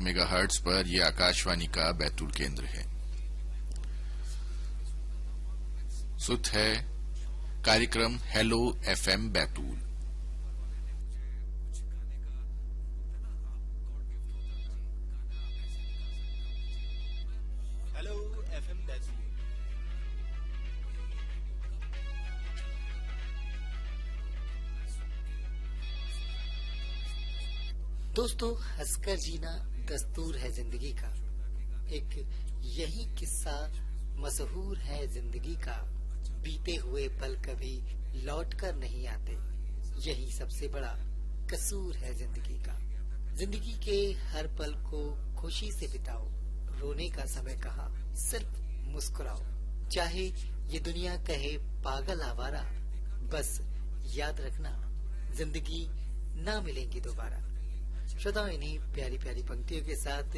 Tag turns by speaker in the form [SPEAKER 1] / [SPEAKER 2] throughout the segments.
[SPEAKER 1] Megahertz पर यह आकाशवाणी का बैतूल केंद्र है। सुत है कार्यक्रम hello FM Betul.
[SPEAKER 2] Hello FM Betul.
[SPEAKER 3] दोस्तों, हंसकर जीना दस्तूर है जिंदगी का। एक यही किस्सा मशहूर है जिंदगी का। बीते हुए पल कभी लौट कर नहीं आते, यही सबसे बड़ा कसूर है जिंदगी का। जिंदगी के हर पल को खुशी से बिताओ, रोने का समय कहाँ, सिर्फ मुस्कुराओ। चाहे ये दुनिया कहे पागल आवारा, बस याद रखना जिंदगी ना मिलेंगी दोबारा। श्रोताओं, इन्हीं प्यारी प्यारी पंक्तियों के साथ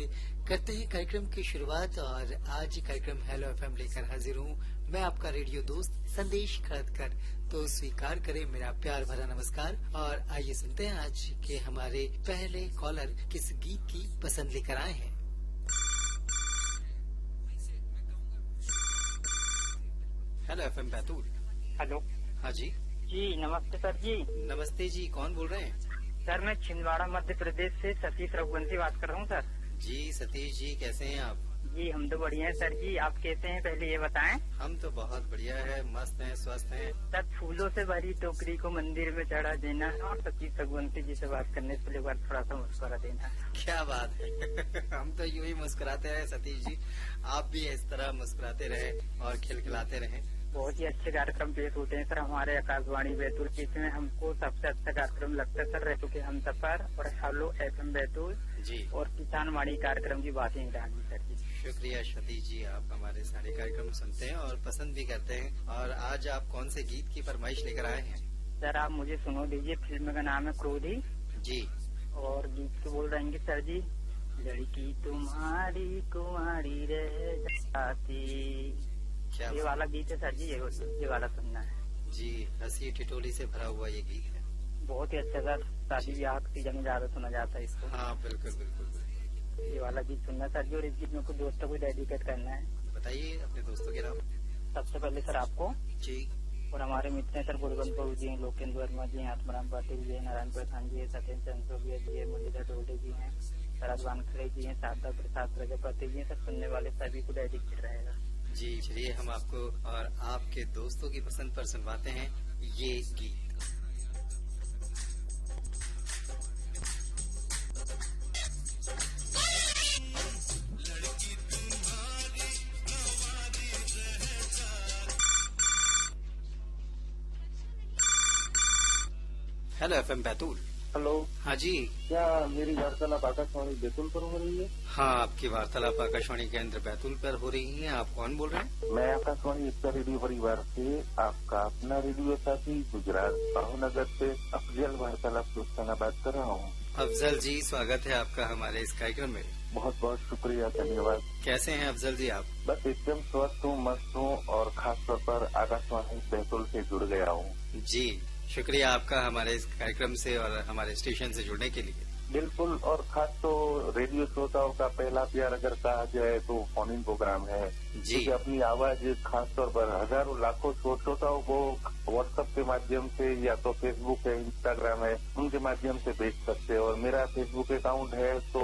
[SPEAKER 3] करते हैं कार्यक्रम की शुरुआत। और आज कार्यक्रम हेलो एफएम लेकर हाजिर हूँ मैं, आपका रेडियो दोस्त संदेश खड़दकर। तो स्वीकार करें मेरा प्यार भरा नमस्कार। और आइए सुनते हैं आज के हमारे पहले कॉलर किस गीत की पसंद लेकर आए हैं।
[SPEAKER 2] Hello FM Betul.
[SPEAKER 4] हेलो।
[SPEAKER 2] हाँ जी
[SPEAKER 4] जी नमस्ते सर जी।
[SPEAKER 2] नमस्ते जी, कौन बोल रहे हैं?
[SPEAKER 4] सर मैं छिंदवाड़ा मध्य प्रदेश से सतीश रघुवंशी बात कर रहा हूँ सर।
[SPEAKER 2] जी सतीश जी, कैसे हैं आप?
[SPEAKER 4] जी हम तो बढ़िया हैं सर जी, आप कैसे हैं पहले ये बताएं?
[SPEAKER 2] हम तो बहुत बढ़िया है, मस्त हैं, स्वस्थ हैं।
[SPEAKER 4] सर फूलों से भरी टोकरी को मंदिर में चढ़ा देना और सतीश रघुवंशी जी से बात करने से पहले बार थोड़ा सा मुस्कुरा देना।
[SPEAKER 2] क्या बात है हम तो यूं ही मुस्कुराते रहे सतीश जी, आप भी इस तरह मुस्कुराते रहे और खिलखिलाते रहे।
[SPEAKER 4] बहुत ही अच्छे कार्यक्रम पेश होते हैं सर हमारे आकाशवाणी बैतूल के। इसमें हमको सबसे अच्छा कार्यक्रम लगता है सर रह चुके हम सफर और हेलो एफएम बैतूल
[SPEAKER 2] जी
[SPEAKER 4] और किसान वाणी कार्यक्रम की बातें रानी सर जी।
[SPEAKER 2] शुक्रिया सतीश जी, आप हमारे सारे कार्यक्रम सुनते हैं और पसंद भी करते हैं। और आज आप कौन से गीत की फरमाइश लेकर आए हैं?
[SPEAKER 4] सर आप मुझे सुनो दीजिए, फिल्म का नाम है क्रोधी
[SPEAKER 2] जी।
[SPEAKER 4] और गीत को बोल रहेंगे सर जी, लड़की तुम्हारी कुंवारी रह जाती। ये वाला गीत है सर जी, ये वाला सुनना है
[SPEAKER 2] जी। हंसी ठिठोली से भरा हुआ ये गीत है,
[SPEAKER 4] बहुत ही अच्छा सर। शादी ब्याह की सीजन में ज्यादा सुना जाता है इसको।
[SPEAKER 2] हाँ बिल्कुल बिल्कुल।
[SPEAKER 4] ये वाला गीत सुनना सर जी, और इस गीत में कुछ दोस्तों को डेडिकेट करना है।
[SPEAKER 2] बताइए अपने दोस्तों के नाम।
[SPEAKER 4] सबसे पहले सर आपको
[SPEAKER 2] जी।
[SPEAKER 4] और हमारे मित्र हैं सर गुरबंद प्रभु जी हैं, लोकेंद्र वर्मा जी हैं, आत्माराम पाटिल जी हैं, नारायण प्रधान जी है, सत्येंद्र चंद्रोगिया जी है, मुरलीधर डोले जी हैं, शरद वानखड़े जी हैं, शारदा प्रसाद प्रजापति जी हैं। सब सुनने वाले सभी को डेडिकेट रहेगा
[SPEAKER 2] जी। चलिए हम आपको और आपके दोस्तों की पसंद पर सुनवाते हैं ये गीत। Hello FM Betul.
[SPEAKER 5] हेलो।
[SPEAKER 2] हाँ जी।
[SPEAKER 5] क्या मेरी वार्तालाप आकाशवाणी बैतूल पर हो रही है?
[SPEAKER 2] हाँ, आपकी वार्तालाप आकाशवाणी केंद्र बैतूल पर हो रही है। आप कौन बोल रहे हैं?
[SPEAKER 5] मैं आकाशवाणी एकता रेडियो परिवार से आपका अपना रेडियो साथी गुजरात भावनगर से अफजल वार्तालाप दोस्ताना बात कर रहा हूँ।
[SPEAKER 2] अफजल जी, स्वागत है आपका हमारे इस कार्यक्रम में।
[SPEAKER 5] बहुत बहुत शुक्रिया, धन्यवाद।
[SPEAKER 2] कैसे हैं अफजल जी आप?
[SPEAKER 5] बस एकदम स्वस्थ हूँ, मस्त हूँ और खास तौर पर आकाशवाणी बैतूल से जुड़ गया हूँ।
[SPEAKER 2] जी, शुक्रिया आपका हमारे इस कार्यक्रम से और हमारे स्टेशन से जुड़ने के लिए।
[SPEAKER 5] बिल्कुल, और खास तो रेडियो श्रोताओं का पहला प्यार अगर कहा जाए तो फोन इन प्रोग्राम है
[SPEAKER 2] जी।
[SPEAKER 5] क्योंकि अपनी आवाज खास तौर पर हजारों लाखों श्रोताओं को व्हाट्सएप के माध्यम से या तो फेसबुक है, इंस्टाग्राम है, उनके माध्यम से भेज सकते हैं। और मेरा फेसबुक अकाउंट है तो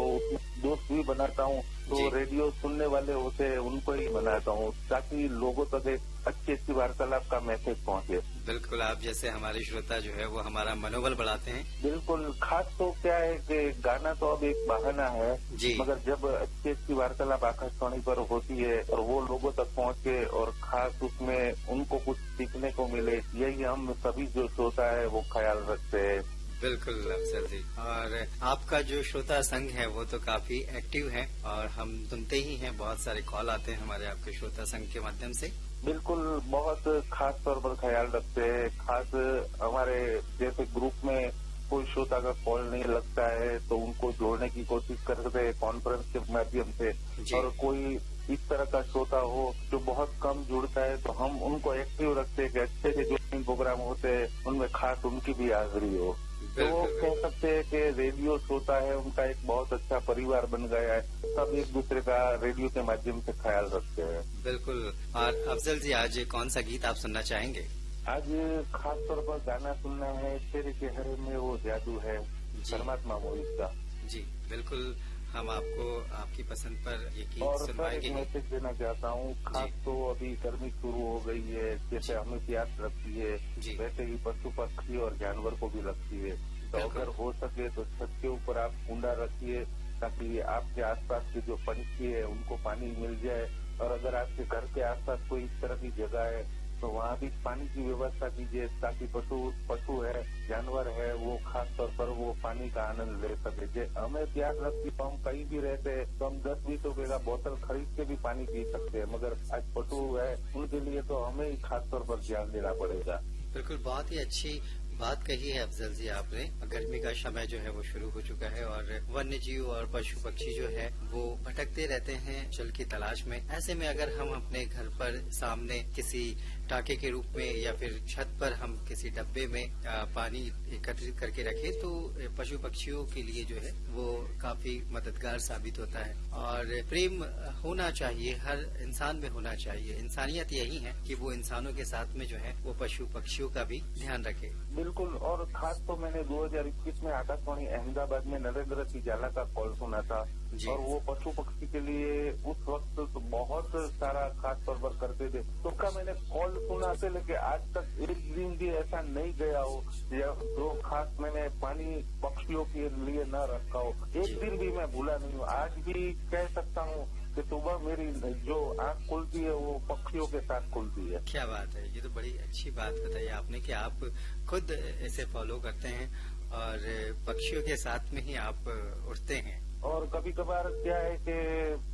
[SPEAKER 5] दोस्त भी बनाता हूँ, तो रेडियो सुनने वाले होते हैं उनको ही बनाता हूँ ताकि लोगों तक एक अच्छी वार्तालाप का मैसेज पहुँचे।
[SPEAKER 2] बिल्कुल, आप जैसे हमारे श्रोता जो है वो हमारा मनोबल बढ़ाते हैं।
[SPEAKER 5] बिल्कुल, खास तो क्या है कि गाना तो अब एक बहाना है
[SPEAKER 2] जी।
[SPEAKER 5] मगर जब अच्छी वार्तालाप आकाशवाणी पर होती है और वो लोगों तक पहुँचे और खास उसमें उनको कुछ सीखने को मिले, यही हम सभी जो श्रोता है वो ख्याल रखते हैं।
[SPEAKER 2] बिल्कुल अफजल जी, और आपका जो श्रोता संघ है वो तो काफी एक्टिव है और हम सुनते ही हैं, बहुत सारे कॉल आते हैं हमारे आपके श्रोता संघ के माध्यम से।
[SPEAKER 5] बिल्कुल, बहुत खास तौर पर ख्याल रखते हैं। खास हमारे जैसे ग्रुप में कोई श्रोता का कॉल नहीं लगता है तो उनको जोड़ने की कोशिश करते हैं कॉन्फ्रेंस के माध्यम से। और कोई इस तरह का श्रोता हो जो बहुत कम जुड़ता है तो हम उनको एक्टिव रखते हैं कि अच्छे से जो प्रोग्राम होते हैं उनमें खास उनकी भी हाजिरी हो। तो वो कह सकते हैं कि रेडियो श्रोता है, उनका एक बहुत अच्छा परिवार बन गया है। सब एक दूसरे का रेडियो के माध्यम से ख्याल रखते हैं।
[SPEAKER 2] बिल्कुल। और अफजल जी, आज कौन सा गीत आप सुनना चाहेंगे?
[SPEAKER 5] आज खास तौर पर गाना सुनना है तेरे चेहरे में वो जादू है, परमात्मा मूवी का।
[SPEAKER 2] जी बिल्कुल, हम आपको आपकी पसंद पर ये गीत
[SPEAKER 5] और
[SPEAKER 2] सुनवाएंगे।
[SPEAKER 5] एक मैसेज देना चाहता हूँ, खास तो अभी गर्मी शुरू हो गई है, जैसे हमें प्यास लगती है वैसे ही पशु पक्षी और जानवर को भी लगती है। तो अगर हो सके तो छत के ऊपर आप कुंडा रखिए ताकि आपके आसपास के जो पंछी है उनको पानी मिल जाए। और अगर आपके घर के आसपास कोई इस तरह की जगह है तो वहाँ भी पानी की व्यवस्था कीजिए ताकि पशु है, जानवर है, वो खास तौर पर वो पानी का आनंद ले सके। हमें प्यास लगती तो हम कहीं भी रहते हैं तो हम 10-20 रुपए का बोतल खरीद के भी पानी पी सकते हैं, मगर आज पशु है उनके लिए तो हमें ही खास तौर पर ध्यान देना पड़ेगा।
[SPEAKER 2] बिल्कुल, बहुत ही अच्छी बात कही है अफजल जी आपने। गर्मी का समय जो है वो शुरू हो चुका है और वन्य जीव और पशु पक्षी जो है वो भटकते रहते हैं जल की तलाश में। ऐसे में अगर हम अपने घर पर सामने किसी टाके के रूप में या फिर छत पर हम किसी डब्बे में पानी एकत्रित करके रखें तो पशु पक्षियों के लिए जो है वो काफी मददगार साबित होता है। और प्रेम होना चाहिए, हर इंसान में होना चाहिए। इंसानियत यही है कि वो इंसानों के साथ में जो है वो पशु पक्षियों का भी ध्यान रखे।
[SPEAKER 5] बिल्कुल। और खास तो मैंने 2021 में आकाशवाणी अहमदाबाद में नरेंद्र तिजाला का कॉल सुना था और वो पशु पक्षी के लिए उस वक्त तो बहुत सारा खास तौर पर करते थे। तो क्या मैंने कॉल सुना से लेके आज तक एक दिन भी ऐसा नहीं गया हो जो खास मैंने पानी पक्षियों के लिए न रखा हो। एक दिन भी मैं भूला नहीं हूँ। आज भी कह सकता हूँ कि सुबह मेरी जो आंख खुलती है वो पक्षियों के साथ खुलती है।
[SPEAKER 2] क्या बात है, ये तो बड़ी अच्छी बात बताई आपने कि आप खुद इसे फॉलो करते हैं और पक्षियों के साथ में ही आप उठते हैं।
[SPEAKER 5] और कभी कभार क्या है कि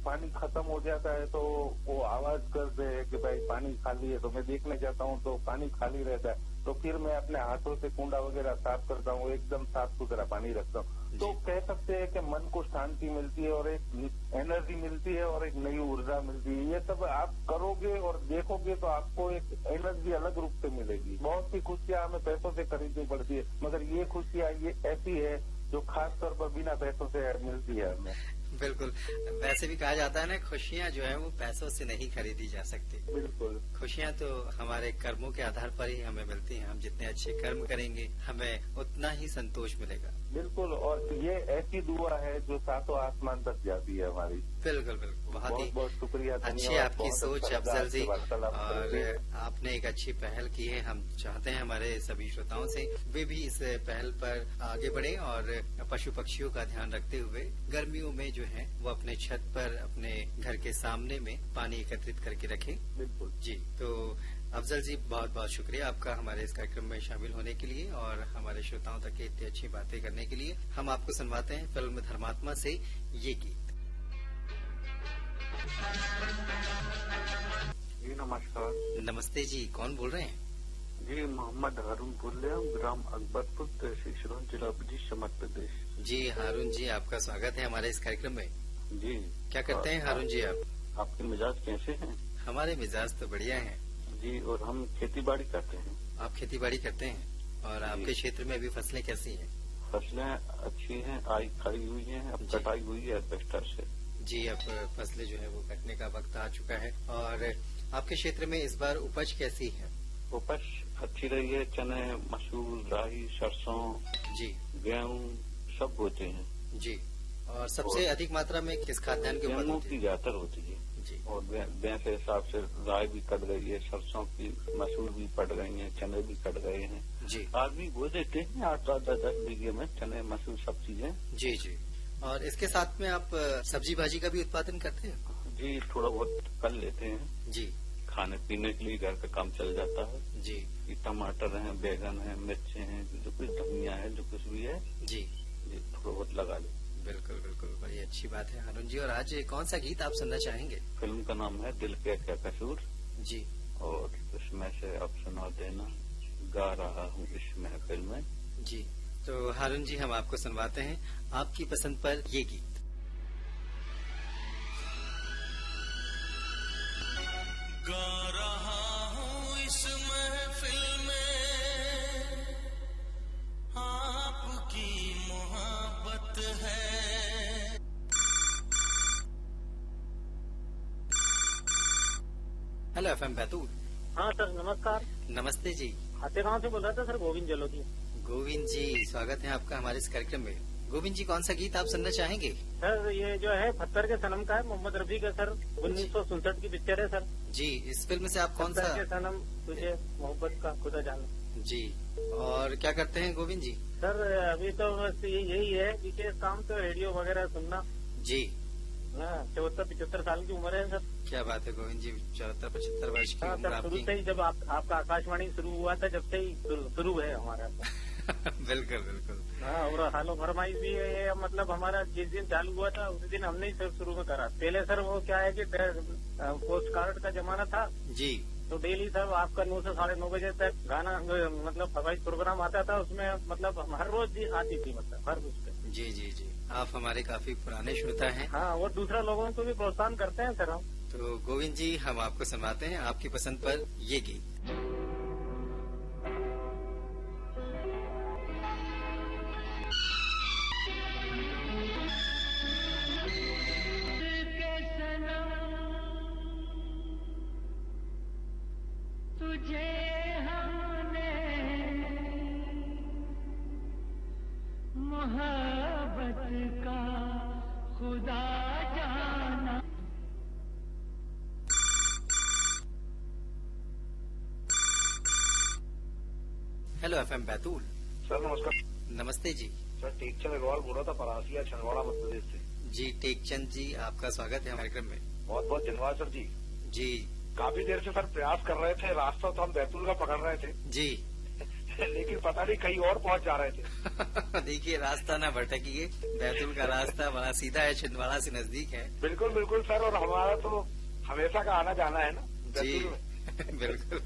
[SPEAKER 5] पानी खत्म हो जाता है तो वो आवाज करते हैं कि भाई पानी खाली है, तो मैं देखने जाता हूँ तो पानी खाली रहता है, तो फिर मैं अपने हाथों से कुंडा वगैरह साफ करता हूँ, एकदम साफ सुथरा पानी रखता हूँ। तो कह सकते हैं कि मन को शांति मिलती है और एक एनर्जी मिलती है और एक नई ऊर्जा मिलती है। ये सब आप करोगे और देखोगे तो आपको एक एनर्जी अलग रूप से मिलेगी। बहुत सी खुशियां हमें पैसों से खरीदनी पड़ती है, मगर ये खुशियां ये ऐसी है जो खास तौर पर बिना पैसों से मिलती है हमें।
[SPEAKER 2] बिल्कुल, वैसे भी कहा जाता है ना, खुशियां जो है वो पैसों से नहीं खरीदी जा सकती।
[SPEAKER 5] बिल्कुल,
[SPEAKER 2] खुशियां तो हमारे कर्मों के आधार पर ही हमें मिलती हैं। हम जितने अच्छे कर्म करेंगे हमें उतना ही संतोष मिलेगा।
[SPEAKER 5] बिल्कुल। और ये ऐसी दुआ है जो सातों आसमान तक जाती है हमारी।
[SPEAKER 2] बिल्कुल बिल्कुल, बहुत
[SPEAKER 5] शुक्रिया,
[SPEAKER 2] अच्छी आपकी सोच अफजल जी। और आपने एक अच्छी पहल की है। हम चाहते हैं हमारे सभी श्रोताओं से वे भी इस पहल पर आगे बढ़े और पशु पक्षियों का ध्यान रखते हुए गर्मियों में जो है वो अपने छत पर अपने घर के सामने में पानी एकत्रित करके रखें।
[SPEAKER 5] बिल्कुल
[SPEAKER 2] जी। तो अफजल जी, बहुत बहुत शुक्रिया आपका हमारे इस कार्यक्रम में शामिल होने के लिए और हमारे श्रोताओं तक इतनी अच्छी बातें करने के लिए। हम आपको सुनवाते हैं फिल्म धर्मात्मा से ये गीत।
[SPEAKER 6] जी नमस्कार।
[SPEAKER 2] नमस्ते जी, कौन बोल रहे हैं?
[SPEAKER 6] जी मोहम्मद हारून बोल रहे हैं, ग्राम अकबरपुर, तहसील सिरोंज, जिला विदिशा, मध्य प्रदेश।
[SPEAKER 2] जी हारून जी, आपका स्वागत है हमारे इस कार्यक्रम में।
[SPEAKER 6] जी,
[SPEAKER 2] क्या करते हैं हारून जी आप?
[SPEAKER 6] आपके मिजाज कैसे हैं?
[SPEAKER 2] हमारे मिजाज तो बढ़िया हैं
[SPEAKER 6] जी। और हम खेती बाड़ी करते हैं।
[SPEAKER 2] आप खेती बाड़ी करते हैं और आपके क्षेत्र में अभी फसलें कैसी हैं?
[SPEAKER 6] फसलें अच्छी हैं, आई खड़ी हुई हैं, अब कटाई हुई है एडवेस्टर से।
[SPEAKER 2] जी, अब फसलें जो है वो कटने का वक्त आ चुका है। और आपके क्षेत्र में इस बार उपज कैसी है?
[SPEAKER 6] उपज अच्छी रही है। चने, मसूर, राई, सरसों,
[SPEAKER 2] जी,
[SPEAKER 6] गेहूँ सब होते हैं।
[SPEAKER 2] जी। और सबसे अधिक मात्रा में किस खाद्यान्न की उपज
[SPEAKER 6] गेहूँ
[SPEAKER 2] होती
[SPEAKER 6] की
[SPEAKER 2] है?
[SPEAKER 6] ज्यादातर होती है
[SPEAKER 2] जी।
[SPEAKER 6] और गेहूँ के हिसाब से राई भी कट गई है, सरसों की, मसूर भी पट गई है, चने भी कट गए हैं।
[SPEAKER 2] जी।
[SPEAKER 6] आदमी बो देते हैं 8-10 बीघे में चने, मसूर सब चीजें।
[SPEAKER 2] जी जी। और इसके साथ में आप सब्जी भाजी का भी उत्पादन करते हैं?
[SPEAKER 6] जी, थोड़ा बहुत कर लेते हैं।
[SPEAKER 2] जी।
[SPEAKER 6] खाने पीने के लिए घर का काम चल जाता है।
[SPEAKER 2] जी।
[SPEAKER 6] ये टमाटर हैं, बैगन हैं, मिर्चे हैं, जो कुछ धनिया है, जो कुछ भी है,
[SPEAKER 2] जी।
[SPEAKER 6] ये थोड़ा बहुत लगा ले।
[SPEAKER 2] बिल्कुल बिल्कुल, बड़ी अच्छी बात है हारून जी। और आज कौन सा गीत आप सुनना चाहेंगे?
[SPEAKER 6] फिल्म का नाम है दिल के क्या कसूर।
[SPEAKER 2] जी।
[SPEAKER 6] और इसमें से आप सुना देना, गा रहा हूँ इस महफिल में।
[SPEAKER 2] जी। तो हारून जी, हम आपको सुनवाते हैं आपकी पसंद पर ये गीत।
[SPEAKER 7] गा रहा हूँ इस महफिल में आप
[SPEAKER 2] हेलो एफएम बैतूल।
[SPEAKER 8] हाँ सर नमस्कार।
[SPEAKER 2] नमस्ते जी।
[SPEAKER 8] हाथेगांव से बोल रहा था सर, गोविंद जलोटी।
[SPEAKER 2] गोविंद जी, स्वागत है आपका हमारे इस कार्यक्रम में। गोविंद जी, कौन सा गीत आप सुनना चाहेंगे?
[SPEAKER 8] सर ये जो है पत्थर के सनम का है, मोहम्मद रफी का सर, 1967 की पिक्चर है सर।
[SPEAKER 2] जी, इस फिल्म से आप कौन सा?
[SPEAKER 8] पत्थर के सनम तुझे मोहब्बत का खुदा जाना।
[SPEAKER 2] जी, और क्या करते हैं गोविंद जी?
[SPEAKER 8] सर अभी तो बस यही है, विशेष काम तो रेडियो वगैरह सुनना।
[SPEAKER 2] जी,
[SPEAKER 8] 74-75 साल की उम्र है सर।
[SPEAKER 2] क्या बात है गोविंद जी, 74-75 वर्ष की
[SPEAKER 8] हाँ
[SPEAKER 2] उम्र
[SPEAKER 8] सर, शुरू
[SPEAKER 2] आपकी।
[SPEAKER 8] से ही जब आपका आकाशवाणी शुरू हुआ था, जब से ही शुरू है हमारा।
[SPEAKER 2] बिल्कुल बिल्कुल।
[SPEAKER 8] हाँ, और हालो फरमाइश भी है ये, मतलब हमारा जिस दिन चालू हुआ था उसी दिन हमने ही सर शुरू में करा। पहले सर वो क्या है कि पोस्ट कार्ड का जमाना था
[SPEAKER 2] जी,
[SPEAKER 8] तो डेली सर आपका 9 से 9:30 बजे तक गाना मतलब फरमाइश प्रोग्राम आता था, उसमें मतलब हर रोज आती थी, मतलब हर उस पे।
[SPEAKER 2] जी जी जी, आप हमारे काफी पुराने श्रोता हैं।
[SPEAKER 8] हाँ, और दूसरा लोगों को भी प्रोत्साहन करते हैं सर हम।
[SPEAKER 2] तो गोविंद जी, हम आपको सुनवाते हैं आपकी पसंद पर ये गीत।
[SPEAKER 9] तुझे हमने मोहब्बत का खुदा जाना।
[SPEAKER 2] Hello FM Betul.
[SPEAKER 10] सर नमस्कार।
[SPEAKER 2] नमस्ते जी।
[SPEAKER 10] सर टेकचंद अग्रवाल बोल रहा था, परासिया छिंदवाड़ा मध्य प्रदेश से।
[SPEAKER 2] जी टेकचंद जी, आपका स्वागत है कार्यक्रम में।
[SPEAKER 10] बहुत बहुत धन्यवाद सर जी।
[SPEAKER 2] जी,
[SPEAKER 10] काफी देर से सर प्रयास कर रहे थे, रास्ता तो हम बैतूल का पकड़ रहे थे
[SPEAKER 2] जी।
[SPEAKER 10] लेकिन पता नहीं कहीं और पहुंच जा रहे थे।
[SPEAKER 2] देखिए, रास्ता ना भटकिए, बैतूल का रास्ता बड़ा सीधा है, छिंदवाड़ा से नजदीक है।
[SPEAKER 10] बिल्कुल बिल्कुल सर, और हमारा तो हमेशा का आना जाना है ना
[SPEAKER 2] जी।
[SPEAKER 10] बैतूल में।
[SPEAKER 2] बिल्कुल।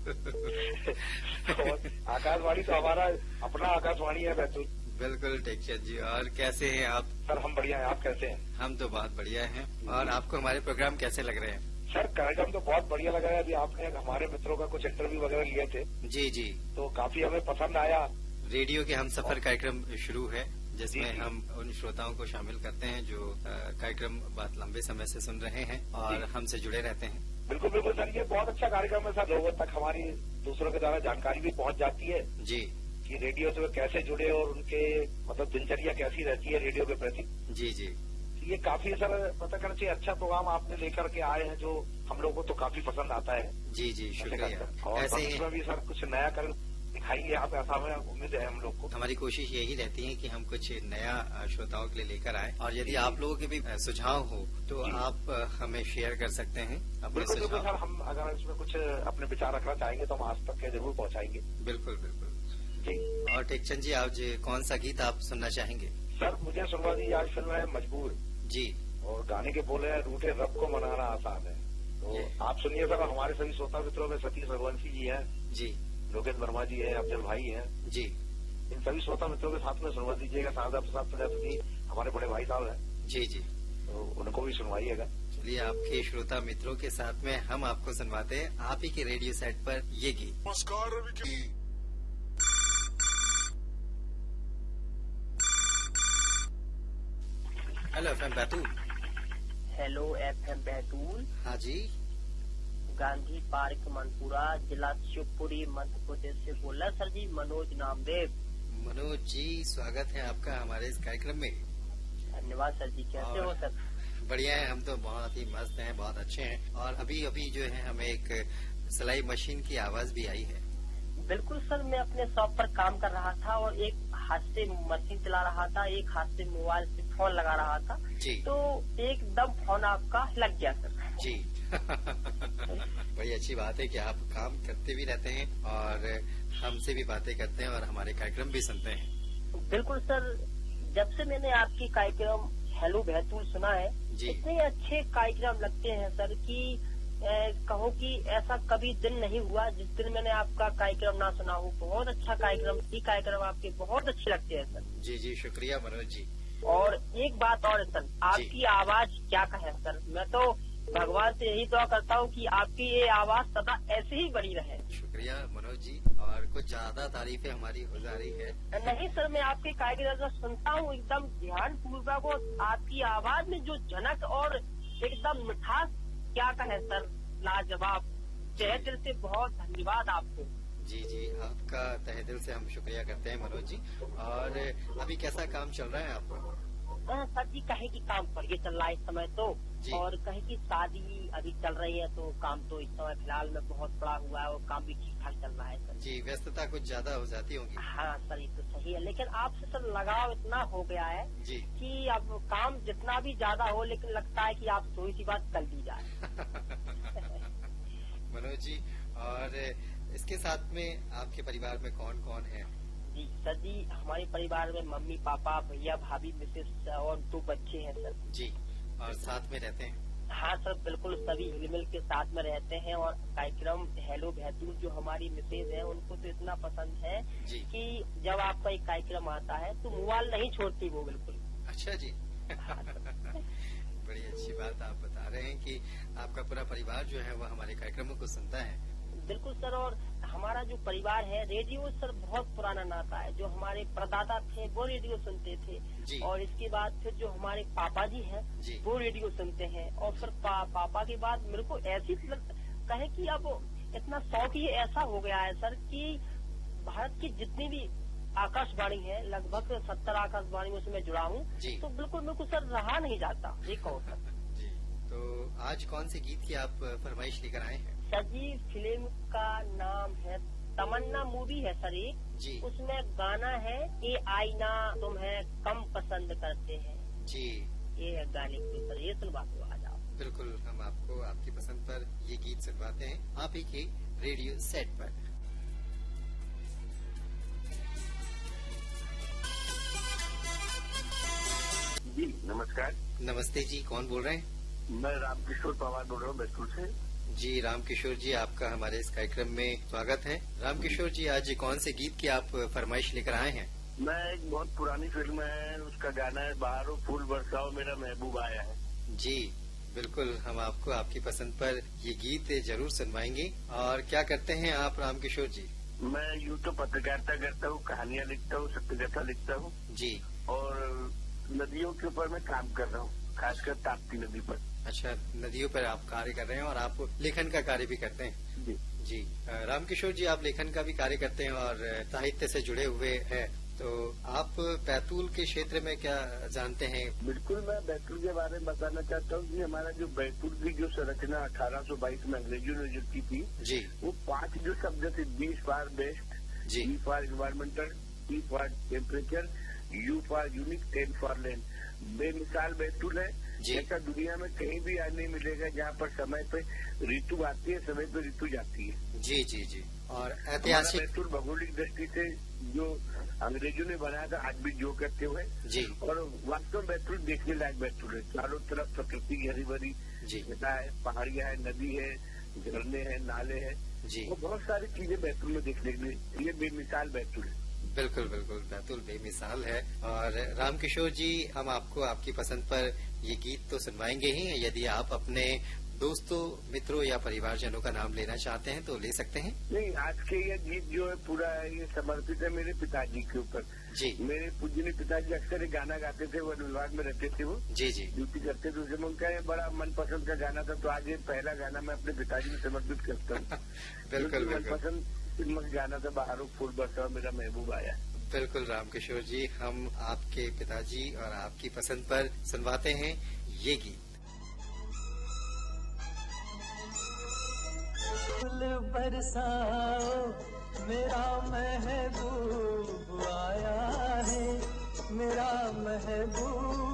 [SPEAKER 10] और आकाशवाणी तो हमारा अपना आकाशवाणी है बैतूल।
[SPEAKER 2] बिल्कुल टेकचंद जी, और कैसे हैं आप?
[SPEAKER 10] सर हम बढ़िया हैं, आप कैसे हैं?
[SPEAKER 2] हम तो बहुत बढ़िया हैं। और आपको हमारे प्रोग्राम कैसे लग रहे हैं?
[SPEAKER 10] सर कार्यक्रम तो बहुत बढ़िया लगा है। अभी आपने हमारे मित्रों का कुछ इंटरव्यू वगैरह लिए थे।
[SPEAKER 2] जी जी,
[SPEAKER 10] तो काफी हमें पसंद आया।
[SPEAKER 2] रेडियो के हम सफर कार्यक्रम शुरू है, जिसमें
[SPEAKER 10] जी, जी।
[SPEAKER 2] हम उन श्रोताओं को शामिल करते हैं जो कार्यक्रम बहुत लंबे समय से सुन रहे हैं और हमसे जुड़े रहते हैं।
[SPEAKER 10] बिल्कुल बिल्कुल सर, ये बहुत अच्छा कार्यक्रम है सर। लोगों तक हमारी दूसरों के द्वारा जानकारी भी पहुंच जाती है
[SPEAKER 2] जी
[SPEAKER 10] कि रेडियो से वे कैसे जुड़े और उनके मतलब दिनचर्या कैसी रहती है रेडियो के प्रति।
[SPEAKER 2] जी जी,
[SPEAKER 10] ये काफी सर पता करना चाहिए, अच्छा प्रोग्राम आपने लेकर के आए हैं जो हम लोगों को तो काफी पसंद आता है।
[SPEAKER 2] जी जी, शुक्रिया।
[SPEAKER 10] और
[SPEAKER 2] ऐसे ही
[SPEAKER 10] इसमें भी सर कुछ नया कर दिखाएंगे आप, ऐसा हमें उम्मीद है हम लोग को।
[SPEAKER 2] हमारी कोशिश यही रहती है कि हम कुछ नया श्रोताओं के लिए लेकर आए, और यदि आप लोगों के भी सुझाव हो तो आप हमें शेयर कर सकते हैं अपने
[SPEAKER 10] बिल्कुल बिल्कुल
[SPEAKER 2] सुझाव।
[SPEAKER 10] सर, हम अगर इसमें कुछ अपने विचार रखना चाहेंगे तो हम आज तक के जरूर पहुंचाएंगे।
[SPEAKER 2] बिल्कुल बिल्कुल
[SPEAKER 10] जी।
[SPEAKER 2] और टेकचंद जी, आज कौन सा गीत आप सुनना चाहेंगे?
[SPEAKER 10] सर मुझे सुनवा दी, आज फिल्म है मजबूर
[SPEAKER 2] जी,
[SPEAKER 10] और गाने के बोले हैं रूठे रब को मनाना आसान है। तो आप सुनिए सर, हमारे सभी श्रोता मित्रों में सतीश रघुवंशी जी हैं,
[SPEAKER 2] जी
[SPEAKER 10] लोकेश वर्मा जी हैं, अफजल भाई हैं,
[SPEAKER 2] जी,
[SPEAKER 10] इन सभी श्रोता मित्रों के साथ में सुनवा दीजिएगा। शारदा प्रसाद प्रजापति हमारे बड़े भाई साहब हैं,
[SPEAKER 2] जी जी।
[SPEAKER 10] तो उनको भी सुनवाइएगा।
[SPEAKER 2] चलिए, आपके श्रोता मित्रों के साथ में हम आपको सुनवाते हैं आप ही के रेडियो सेट पर ये गीत।
[SPEAKER 1] नमस्कार।
[SPEAKER 2] Hello FM Betul.
[SPEAKER 4] Hello FM Betul.
[SPEAKER 2] हाँ जी,
[SPEAKER 4] गांधी पार्क मनपुरा, जिला शिवपुरी, मध्य प्रदेश से बोल रहा सर जी, मनोज नामदेव।
[SPEAKER 2] मनोज जी, स्वागत है आपका हमारे इस कार्यक्रम में।
[SPEAKER 4] धन्यवाद सर जी, कैसे हो सर?
[SPEAKER 2] बढ़िया है, हम तो बहुत ही मस्त हैं, बहुत अच्छे हैं। और अभी अभी जो है हमें एक सिलाई मशीन की आवाज भी आई है।
[SPEAKER 4] बिल्कुल सर, मैं अपने शॉप पर काम कर रहा था और एक हाथ से मशीन चला रहा था, एक हाथ से मोबाइल से फोन लगा रहा था
[SPEAKER 2] जी,
[SPEAKER 4] तो एकदम फोन आपका लग गया सर
[SPEAKER 2] जी। बड़ी अच्छी बात है कि आप काम करते भी रहते हैं और हमसे भी बातें करते हैं और हमारे कार्यक्रम भी सुनते हैं।
[SPEAKER 4] बिल्कुल सर, जब से मैंने आपकी कार्यक्रम हेलो बैतूल सुना है, इतने अच्छे कार्यक्रम लगते हैं सर कि कहो कि ऐसा कभी दिन नहीं हुआ जिस दिन मैंने आपका कार्यक्रम ना सुना हो। बहुत अच्छा कार्यक्रम, ये कार्यक्रम आपके बहुत अच्छे लगते हैं सर।
[SPEAKER 2] जी जी, शुक्रिया मनोज जी।
[SPEAKER 4] और एक बात और सर, आपकी आवाज क्या कहे सर, मैं तो भगवान से यही दुआ करता हूँ कि आपकी ये आवाज सदा ऐसे ही बनी रहे।
[SPEAKER 2] शुक्रिया मनोज जी, और कुछ ज्यादा तारीफें हमारी हो जा रही है।
[SPEAKER 4] नहीं सर, मैं आपके कार्यक्रम सुनता हूँ एकदम ध्यान पूर्वक, और आपकी आवाज में जो झनक और एकदम मिठास क्या कहे सर, लाजवाब।
[SPEAKER 11] तहे दिल से बहुत धन्यवाद आपको।
[SPEAKER 2] जी जी, आपका तहे दिल से हम शुक्रिया करते हैं मनोज जी। और अभी कैसा काम चल रहा है आपका?
[SPEAKER 11] सर जी कहे की काम बढ़िया चल रहा है इस समय तो, और कहे की शादी अभी चल रही है तो काम तो इस समय फिलहाल में बहुत बड़ा हुआ है और काम भी ठीक ठाक चल रहा है सर।
[SPEAKER 2] जी, व्यस्तता कुछ ज्यादा हो जाती होगी।
[SPEAKER 11] हाँ सर ये तो सही है, लेकिन आपसे सर लगाव इतना हो गया है
[SPEAKER 2] जी
[SPEAKER 11] कि अब काम जितना भी ज्यादा हो लेकिन लगता है कि आप थोड़ी सी बात कर दी जाए।
[SPEAKER 2] मनोज जी, और इसके साथ में आपके परिवार में कौन कौन है?
[SPEAKER 11] जी सर जी, हमारे परिवार में मम्मी पापा भैया भाभी मिसेस और 2 बच्चे हैं सर।
[SPEAKER 2] जी, और साथ में रहते हैं?
[SPEAKER 11] हाँ सर बिल्कुल, सभी हिलमिल के साथ में रहते हैं। और कार्यक्रम हेलो बैतूल जो हमारी मिसेज है उनको तो इतना पसंद है कि जब आपका एक कार्यक्रम आता है तो मोबाइल नहीं छोड़ती वो बिल्कुल।
[SPEAKER 2] अच्छा जी।
[SPEAKER 11] हाँ
[SPEAKER 2] बड़ी अच्छी बात आप बता रहे हैं कि आपका पूरा परिवार जो है वो हमारे कार्यक्रमों को सुनता है।
[SPEAKER 11] बिल्कुल सर, और हमारा जो परिवार है रेडियो सर बहुत पुराना नाता है। जो हमारे परदादा थे वो रेडियो सुनते थे, और इसके बाद फिर जो हमारे पापा जी हैं वो रेडियो सुनते हैं, और फिर पापा के बाद मेरे को ऐसी कहे कि अब इतना शौक ही ऐसा हो गया है सर कि भारत की जितनी भी आकाशवाणी है लगभग 70 आकाशवाणी में मैं जुड़ा हूँ, तो बिल्कुल मेरे को सर रहा नहीं जाता। ये कहो सर।
[SPEAKER 2] जी, तो आज कौन से गीत की आप फरमाइश लेकर आए हैं?
[SPEAKER 11] सर जी फिल्म का नाम है तमन्ना मूवी है सर एक, उसमें गाना है ये आईना तुम्हें कम पसंद करते हैं।
[SPEAKER 2] जी,
[SPEAKER 11] ये है गाने की सर, ये सुनवा दो आज आप।
[SPEAKER 2] बिल्कुल, हम आपको आपकी पसंद पर ये गीत सुनवाते हैं आप ही के रेडियो सेट पर।
[SPEAKER 12] जी नमस्कार।
[SPEAKER 2] नमस्ते जी, कौन बोल रहे हैं?
[SPEAKER 12] मैं रामकिशोर पवार बोल रहा हूँ बैतूल से।
[SPEAKER 2] जी रामकिशोर जी, आपका हमारे इस कार्यक्रम में स्वागत है। रामकिशोर जी, आज कौन से गीत की आप फरमाइश लेकर आए हैं?
[SPEAKER 12] मैं एक बहुत पुरानी फिल्म है, उसका गाना है बाहरों फूल बरसाओ मेरा महबूब आया है।
[SPEAKER 2] जी बिल्कुल, हम आपको आपकी पसंद पर ये गीत जरूर सुनवाएंगे। और क्या करते हैं आप रामकिशोर जी?
[SPEAKER 12] मैं यूँ तो पत्रकारिता करता हूँ, कहानियाँ लिखता हूँ, सत्यकथा लिखता हूँ
[SPEAKER 2] जी, और
[SPEAKER 12] नदियों के ऊपर मैं काम कर रहा हूँ, खासकर ताप्ती नदी पर।
[SPEAKER 2] अच्छा, नदियों पर आप कार्य कर रहे हैं और आप लेखन का कार्य भी करते हैं?
[SPEAKER 12] जी
[SPEAKER 2] जी। रामकिशोर जी, आप लेखन का भी कार्य करते हैं और साहित्य से जुड़े हुए हैं, तो आप बैतूल के क्षेत्र में क्या जानते हैं?
[SPEAKER 12] बिल्कुल, मैं बैतूल के बारे में बताना चाहता हूँ कि हमारा जो बैतूल की जो संरचना 1822 में अंग्रेजों ने जो की थी
[SPEAKER 2] जी,
[SPEAKER 12] वो 5 जो शब्द थे, B for best, E for environmental, T for temperature, U for unique, ten for land. बेमिसाल बैतूल है, ऐसा दुनिया में कहीं भी नहीं मिलेगा जहाँ पर समय पे ऋतु आती है, समय पे ऋतु जाती है।
[SPEAKER 2] जी जी जी। और ऐतिहासिक
[SPEAKER 12] बैतूल भौगोलिक दृष्टि से जो अंग्रेजों ने बनाया था आज भी जो करते हुए
[SPEAKER 2] जी, और
[SPEAKER 12] वास्तव में बैतूल देखने लायक बैतूल है। चारों तरफ प्रकृति की हरी भरी है, पहाड़ियाँ है, नदी है, झरने हैं, नाले हैं जी, वो बहुत सारी चीजें बैतूल में देखने के लिए, ये बेमिसाल बैतूल है।
[SPEAKER 2] बिल्कुल बिल्कुल, बैतूल बेमिसाल है। और रामकिशोर जी, हम आपको आपकी पसंद पर ये गीत तो सुनवाएंगे ही, यदि आप अपने दोस्तों, मित्रों या परिवारजनों का नाम लेना चाहते हैं तो ले सकते हैं।
[SPEAKER 12] नहीं, आज के ये गीत जो है पूरा ये समर्पित है मेरे पिताजी के ऊपर जी। मेरे पूजनीय पिताजी अक्सर एक गाना गाते थे, वन विभाग में रहते थे, वो जी जी ड्यूटी करते थे, उसमें उनका ये बड़ा मनपसंद का गाना था, तो आज ये पहला गाना मैं अपने पिताजी को समर्पित करता हूँ।
[SPEAKER 2] बिल्कुल
[SPEAKER 12] मनपसंद फिल्म का गाना था बाहरों फूल बरसाओ मेरा महबूब आया।
[SPEAKER 2] बिल्कुल रामकिशोर जी, हम आपके पिताजी और आपकी पसंद पर सुनवाते हैं ये गीत।
[SPEAKER 9] फूल बरसाओ मेरा महबूब आया है, मेरा महबूब